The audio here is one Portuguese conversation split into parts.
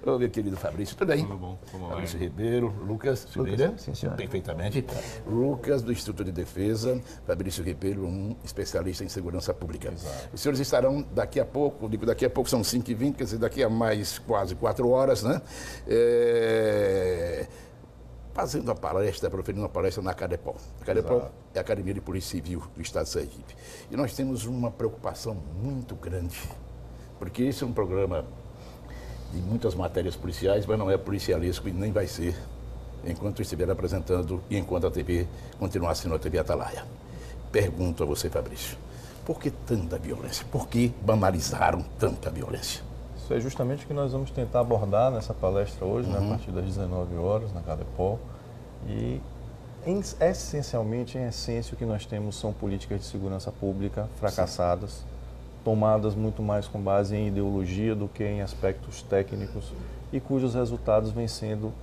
Ô, meu querido Fabrício, tudo bem? Tudo bom, como vai? Fabrício Ribeiro, Lucas, Sim, senhor. perfeitamente. Lucas, do Instituto de Defesa, Fabrício Ribeiro, um especialista em segurança pública. Exato. Os senhores estarão daqui a pouco, digo daqui a pouco são 5h20, quer dizer, daqui a mais quase 4 horas, né? Fazendo uma palestra, proferindo uma palestra na Cadepol. A Cadepol é a Academia de Polícia Civil do Estado de Sergipe. E nós temos uma preocupação muito grande, porque esse é um programa de muitas matérias policiais, mas não é policialesco e nem vai ser, enquanto eu estiver apresentando e enquanto a TV continuar sendo a TV Atalaia. Pergunto a você, Fabrício, por que tanta violência? Por que banalizaram tanta violência? Isso é justamente o que nós vamos tentar abordar nessa palestra hoje, né, a partir das 19 horas, na Cadepol. E, essencialmente, em essência, o que nós temos são políticas de segurança pública fracassadas, tomadas muito mais com base em ideologia do que em aspectos técnicos e cujos resultados vêm sendo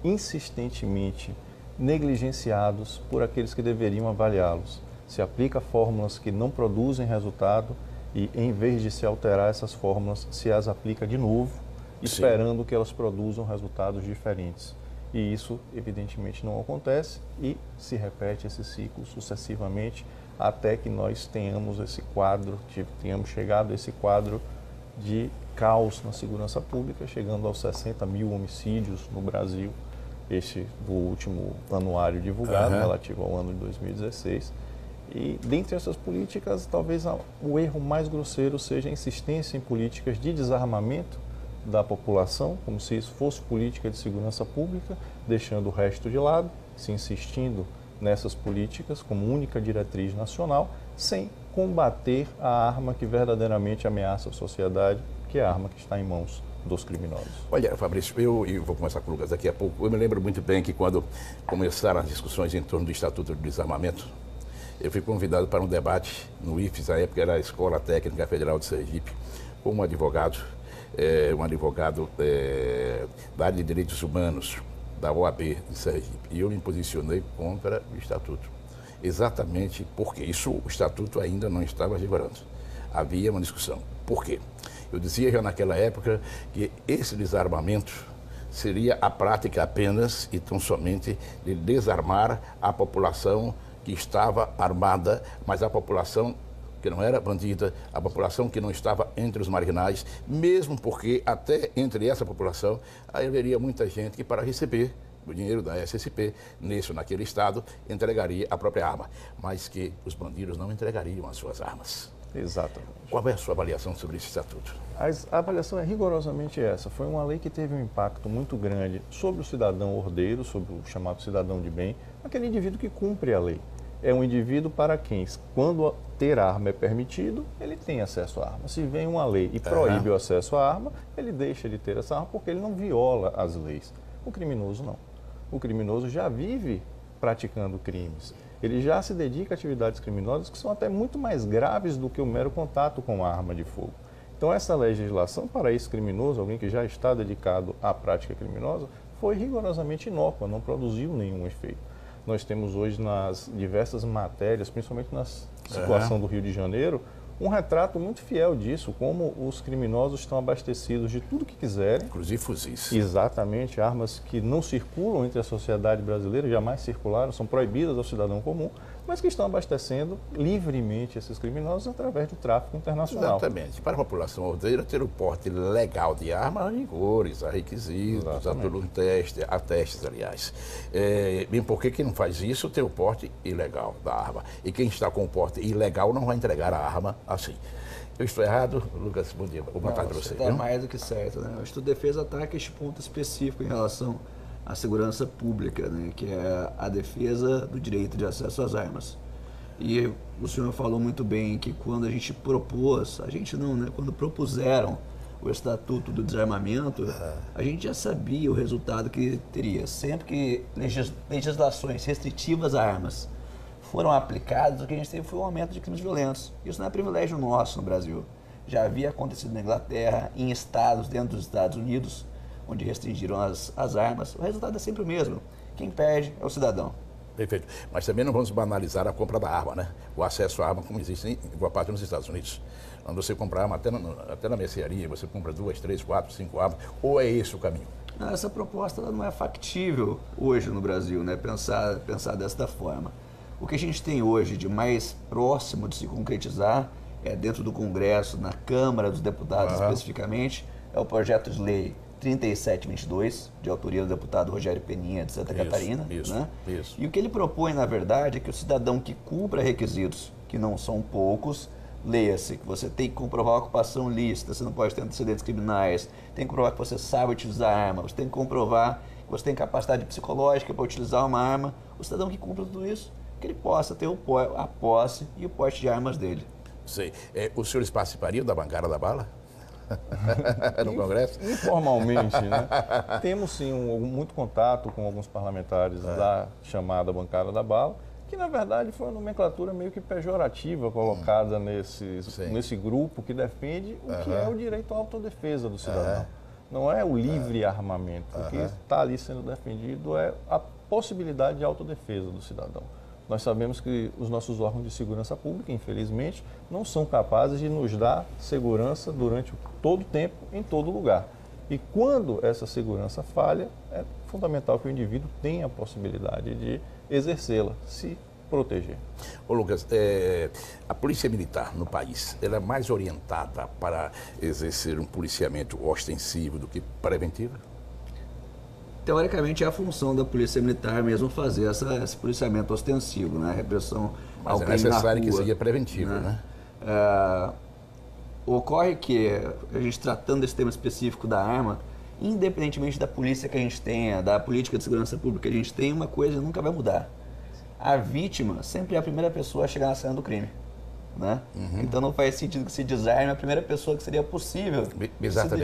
insistentemente negligenciados por aqueles que deveriam avaliá-los. Se aplica fórmulas que não produzem resultado e, em vez de se alterar essas fórmulas, se as aplica de novo, esperando que elas produzam resultados diferentes. E isso, evidentemente, não acontece e se repete esse ciclo sucessivamente até que nós tenhamos esse quadro, tenhamos chegado a esse quadro de caos na segurança pública, chegando aos 60 mil homicídios no Brasil, este do último anuário divulgado, relativo ao ano de 2016. E, dentre essas políticas, talvez o erro mais grosseiro seja a insistência em políticas de desarmamento da população, como se isso fosse política de segurança pública, deixando o resto de lado, se insistindo nessas políticas como única diretriz nacional, sem combater a arma que verdadeiramente ameaça a sociedade, que é a arma que está em mãos dos criminosos. Olha, Fabrício, eu vou começar com o Lucas daqui a pouco. Eu me lembro muito bem que quando começaram as discussões em torno do Estatuto do Desarmamento, eu fui convidado para um debate no IFES, na época era a Escola Técnica Federal de Sergipe, com um advogado da área de Direitos Humanos, da OAB de Sergipe. E eu me posicionei contra o Estatuto. Exatamente porque o Estatuto ainda não estava vigorando. Havia uma discussão. Por quê? Eu dizia já naquela época que esse desarmamento seria a prática apenas e tão somente de desarmar a população que estava armada, mas a população que não era bandida, a população que não estava entre os marginais, mesmo porque até entre essa população haveria muita gente que, para receber o dinheiro da SSP, nesse ou naquele estado, entregaria a própria arma, mas que os bandidos não entregariam as suas armas. Exatamente. Qual é a sua avaliação sobre esse estatuto? A avaliação é rigorosamente essa. Foi uma lei que teve um impacto muito grande sobre o cidadão ordeiro, sobre o chamado cidadão de bem, aquele indivíduo que cumpre a lei. É um indivíduo para quem, quando ter arma é permitido, ele tem acesso à arma. Se vem uma lei e proíbe o acesso à arma, ele deixa de ter essa arma porque ele não viola as leis. O criminoso não. O criminoso já vive praticando crimes. Ele já se dedica a atividades criminosas que são até muito mais graves do que o mero contato com a arma de fogo. Então, essa legislação para esse criminoso, alguém que já está dedicado à prática criminosa, foi rigorosamente inócua, não produziu nenhum efeito. Nós temos hoje nas diversas matérias, principalmente na situação do Rio de Janeiro, um retrato muito fiel disso, como os criminosos estão abastecidos de tudo que quiserem. Inclusive fuzis. Exatamente, armas que não circulam entre a sociedade brasileira, jamais circularam, são proibidas ao cidadão comum, mas que estão abastecendo livremente esses criminosos através do tráfico internacional. Exatamente. Para a população ordeira, ter o porte legal de arma há rigores, há requisitos, há todo um teste, há testes, aliás. Bem, porque quem não faz isso tem o porte ilegal da arma. E quem está com o porte ilegal não vai entregar a arma assim. Eu estou errado? Lucas, bom dia. Boa tarde para você. Está mais do que certo, né? O Instituto de Defesa ataca este ponto específico em relação à segurança pública, né? Que é a defesa do direito de acesso às armas. E o senhor falou muito bem que quando a gente propôs, a gente não, né? Quando propuseram o Estatuto do Desarmamento, a gente já sabia o resultado que teria. Sempre que legislações restritivas a armas foram aplicadas, o que a gente teve foi um aumento de crimes violentos. Isso não é privilégio nosso no Brasil. Já havia acontecido na Inglaterra, em estados dentro dos Estados Unidos, onde restringiram as armas. O resultado é sempre o mesmo. Quem perde é o cidadão. Perfeito. Mas também não vamos banalizar a compra da arma, né? O acesso à arma como existe em boa parte nos Estados Unidos. Quando você compra arma, até na mercearia, você compra 2, 3, 4, 5 armas, ou é esse o caminho? Não, essa proposta ela não é factível hoje no Brasil, né? Pensar desta forma. O que a gente tem hoje de mais próximo de se concretizar é dentro do Congresso, na Câmara dos Deputados especificamente, é o projeto de lei 3722, de autoria do deputado Rogério Peninha, de Santa Catarina. Né? E o que ele propõe, na verdade, é que o cidadão que cumpra requisitos, que não são poucos, leia-se, que você tem que comprovar a ocupação lícita, você não pode ter antecedentes criminais, tem que comprovar que você sabe utilizar arma, você tem que comprovar que você tem capacidade psicológica para utilizar uma arma. O cidadão que cumpra tudo isso, que ele possa ter a posse e o porte de armas dele. Sei. Os senhores participariam da bancada da bala? No Congresso? Informalmente, né? Temos sim muito contato com alguns parlamentares da chamada bancada da bala, que na verdade foi uma nomenclatura meio que pejorativa colocada nesse grupo que defende o que é o direito à autodefesa do cidadão. Não é o livre armamento. O que está ali sendo defendido é a possibilidade de autodefesa do cidadão. Nós sabemos que os nossos órgãos de segurança pública, infelizmente, não são capazes de nos dar segurança durante todo o tempo, em todo lugar. E quando essa segurança falha, é fundamental que o indivíduo tenha a possibilidade de exercê-la, se proteger. Ô Lucas, a polícia militar no país, ela é mais orientada para exercer um policiamento ostensivo do que preventivo? Teoricamente, é a função da polícia militar mesmo fazer esse policiamento ostensivo, né? A repressão ao crime na rua. Mas é necessário que seja preventivo, né? Ocorre que a gente tratando desse tema específico da arma, independentemente da polícia que a gente tenha, da política de segurança pública que a gente tem, uma coisa nunca vai mudar. A vítima sempre é a primeira pessoa a chegar na cena do crime. Né? Então não faz sentido que se desarme a primeira pessoa que seria possível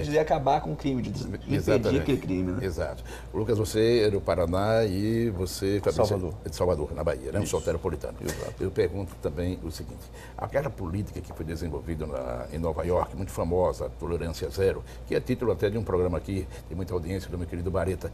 de acabar com o crime, de impedir aquele crime. Né? Exato. Lucas, você é do Paraná e você é de Salvador, na Bahia, né? Um soteropolitano. Exato. Eu pergunto também o seguinte, aquela política que foi desenvolvida em Nova York, muito famosa, Tolerância Zero, que é título até de um programa aqui, tem muita audiência do meu querido Bareta,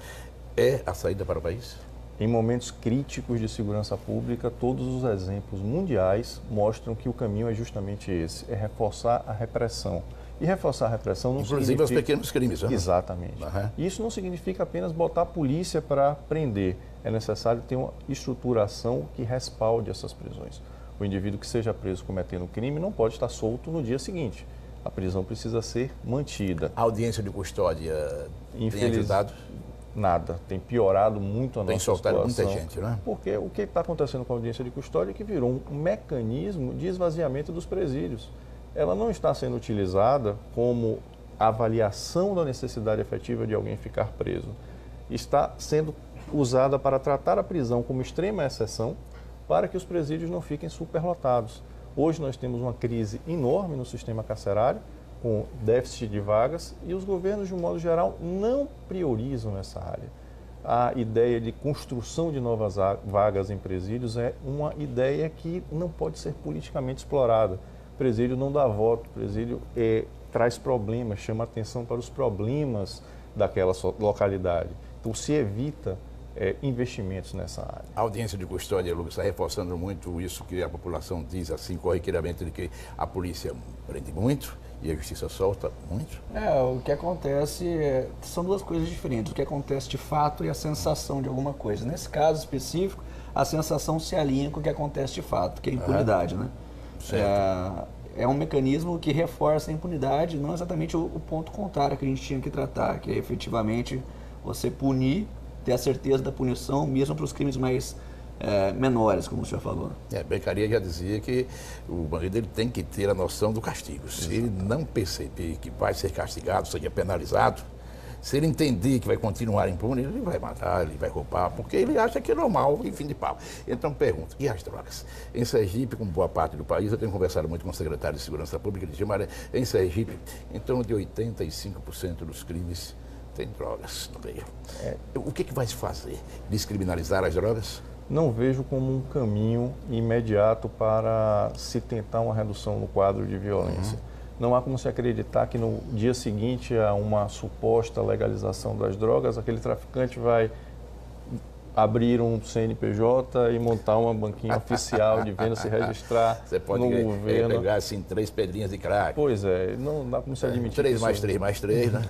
é a saída para o país? Em momentos críticos de segurança pública, todos os exemplos mundiais mostram que o caminho é justamente esse, é reforçar a repressão. E reforçar a repressão não significa... Inclusive os pequenos crimes, né? Exatamente. Isso não significa apenas botar a polícia para prender. É necessário ter uma estruturação que respalde essas prisões. O indivíduo que seja preso cometendo crime não pode estar solto no dia seguinte. A prisão precisa ser mantida. A audiência de custódia tem ajudado? Nada, tem piorado muito a nossa situação. Tem soltado muita gente, né? Porque o que está acontecendo com a audiência de custódia é que virou um mecanismo de esvaziamento dos presídios. Ela não está sendo utilizada como avaliação da necessidade efetiva de alguém ficar preso. Está sendo usada para tratar a prisão como extrema exceção para que os presídios não fiquem superlotados. Hoje nós temos uma crise enorme no sistema carcerário, com déficit de vagas, e os governos, de um modo geral, não priorizam essa área. A ideia de construção de novas vagas em presídios é uma ideia que não pode ser politicamente explorada. Presídio não dá voto, presídio traz problemas, chama atenção para os problemas daquela localidade. Então se evita investimentos nessa área. A audiência de custódia, Lucas, está reforçando muito isso que a população diz assim corriqueiramente, de que a polícia prende muito e a justiça solta muito? O que acontece são duas coisas diferentes. O que acontece de fato e a sensação de alguma coisa. Nesse caso específico, a sensação se alinha com o que acontece de fato, que é a impunidade, né? É um mecanismo que reforça a impunidade, não exatamente o ponto contrário que a gente tinha que tratar, que é efetivamente você punir, ter a certeza da punição, mesmo para os crimes mais menores, como o senhor falou. Beccaria já dizia que o bandido ele tem que ter a noção do castigo. Se ele não perceber que vai ser castigado, seja penalizado, se ele entender que vai continuar impune, ele vai matar, ele vai roubar, porque ele acha que é normal e fim de papo. Então pergunto, e as drogas? Em Sergipe, como boa parte do país, eu tenho conversado muito com o secretário de Segurança Pública, ele diz, Maria, em Sergipe, em torno de 85% dos crimes tem drogas no meio. O que vai se fazer? Descriminalizar as drogas? Não vejo como um caminho imediato para se tentar uma redução no quadro de violência. Não há como se acreditar que no dia seguinte a uma suposta legalização das drogas, aquele traficante vai abrir um CNPJ e montar uma banquinha oficial de venda, se registrar Você pode no governo. pegar assim 3 pedrinhas de crack. Pois é, não dá como se admitir 3 que mais isso... 3 mais 3, né?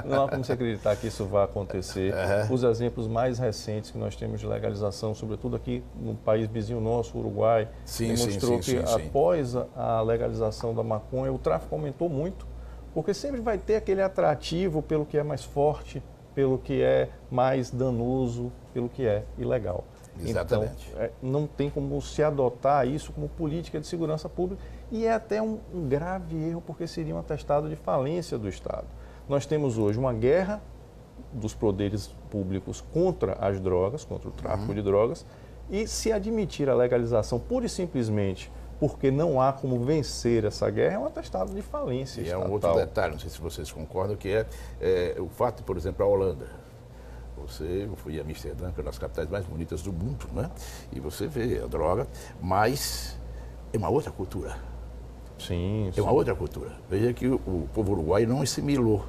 Não há como se acreditar que isso vai acontecer. Os exemplos mais recentes que nós temos de legalização, sobretudo aqui no país vizinho nosso, o Uruguai, demonstrou que após a legalização da maconha, o tráfico aumentou muito, porque sempre vai ter aquele atrativo pelo que é mais forte, pelo que é mais danoso, pelo que é ilegal. Exatamente. Então, não tem como se adotar isso como política de segurança pública e é até um grave erro, porque seria um atestado de falência do Estado. Nós temos hoje uma guerra dos poderes públicos contra as drogas, contra o tráfico de drogas, e se admitir a legalização pura e simplesmente porque não há como vencer essa guerra, é um atestado de falência estatal. É um outro detalhe, não sei se vocês concordam, que é o fato, por exemplo, a Holanda. Eu fui a Amsterdã, que é uma das capitais mais bonitas do mundo, né? E você vê a droga, mas é uma outra cultura. Sim, É uma outra cultura. Veja que o povo uruguaio não assimilou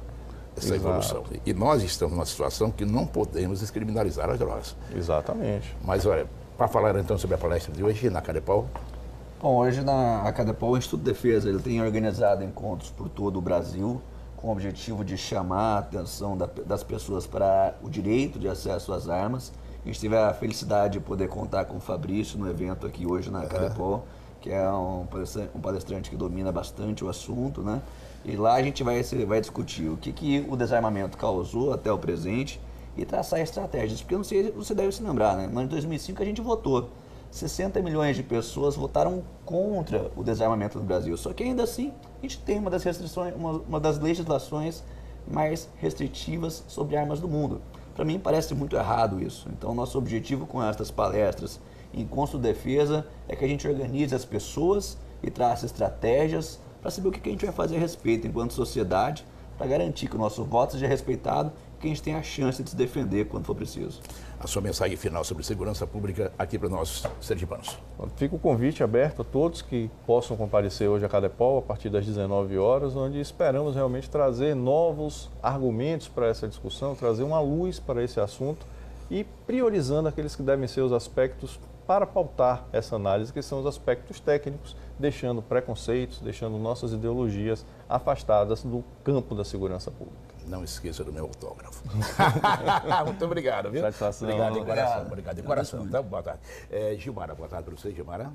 essa evolução. E nós estamos numa situação que não podemos descriminalizar as drogas. Exatamente. Mas olha, para falar então sobre a palestra de hoje na CADEPOL. Bom, hoje na CADEPOL, o Instituto de Defesa ele tem organizado encontros por todo o Brasil com o objetivo de chamar a atenção das pessoas para o direito de acesso às armas. A gente teve a felicidade de poder contar com o Fabrício no evento aqui hoje na CADEPOL, que é um palestrante que domina bastante o assunto, né? E lá a gente vai discutir o que o desarmamento causou até o presente e traçar estratégias, porque eu não sei, você deve se lembrar, né? No ano de 2005 a gente votou. 60 milhões de pessoas votaram contra o desarmamento no Brasil. Só que ainda assim, a gente tem uma das restrições, uma das legislações mais restritivas sobre armas do mundo. Para mim parece muito errado isso. Então, nosso objetivo com estas palestras em Consul Defesa é que a gente organize as pessoas e traça estratégias para saber o que a gente vai fazer a respeito enquanto sociedade, para garantir que o nosso voto seja respeitado e que a gente tenha a chance de se defender quando for preciso. A sua mensagem final sobre segurança pública aqui para nós, sergipanos. Fica o convite aberto a todos que possam comparecer hoje à CADEPOL a partir das 19 horas, onde esperamos realmente trazer novos argumentos para essa discussão, trazer uma luz para esse assunto e priorizando aqueles que devem ser os aspectos para pautar essa análise, que são os aspectos técnicos, deixando preconceitos, deixando nossas ideologias afastadas do campo da segurança pública. Não esqueça do meu autógrafo. Muito obrigado, viu? Satisfação. Obrigado de coração. Obrigado de coração. Então, boa tarde. Gilmara, boa tarde para você, Gilmara.